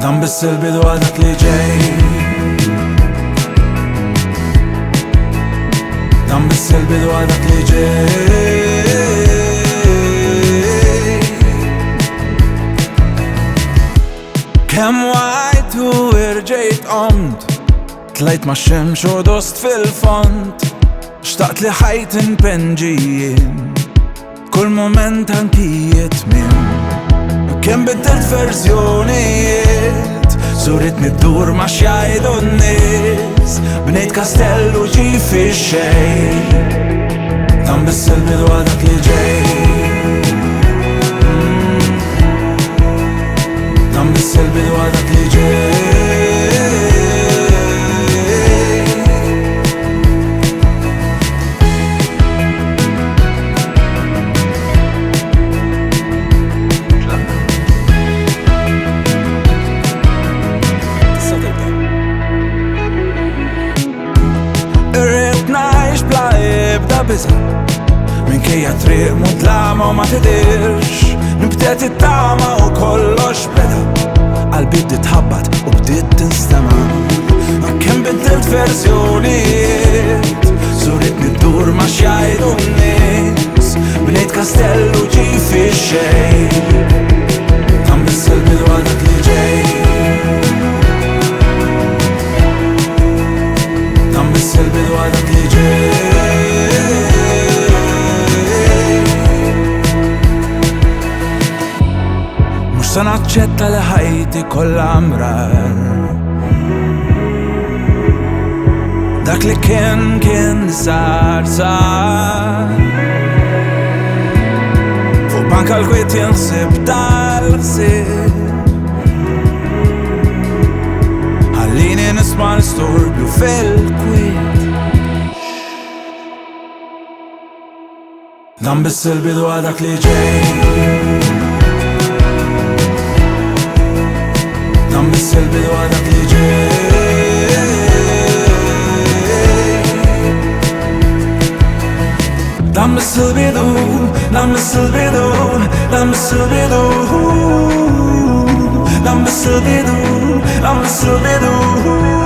Dan biss il-bidu għal dak li ġej. Dan biss il-bidu għal dak li ġej. Kemm wajtu irġejt qomt, tlejt ma' xemx u dost fil-font. Xtaqt li ħajt inpenġijien, kull moment anki jitmim. Kemm biddilt verżjonijiet, surit niddur ma' xjajdu n-nies. Bnejt kastellu ġi fi xejn. Dan biss il-bidu għal dak li ġej. Dan biss il-bidu għal dak li ġej. Biza minkejja triq mudlama u ma tidirx, nibdet it-tama u kollox beda. Qalbi bdiet tħabbat u bdiet tinstema. Kemm biddilt verżjonijiet, surit niddur ma' xjajdu n-nies. Bnejt kastellu ġi fi xejn. Dan biss il-bidu għal dak li ġej. Dan biss il-bidu għal dak li ġej. Sa naċċetta li ħajti kollha mrar. Dak li kien sar. Fuq banka l-kwiet jinsib tal-ħsieb, ħallini nisma' nistorbju fil-kwiet. Dan biss il-bidu għal dak li ġej. Dan biss il-bidu għal dak li ġej. Dan biss il-bidu, dan biss il-bidu, dan biss il-bidu. Dan biss il-bidu, dan biss il-bidu.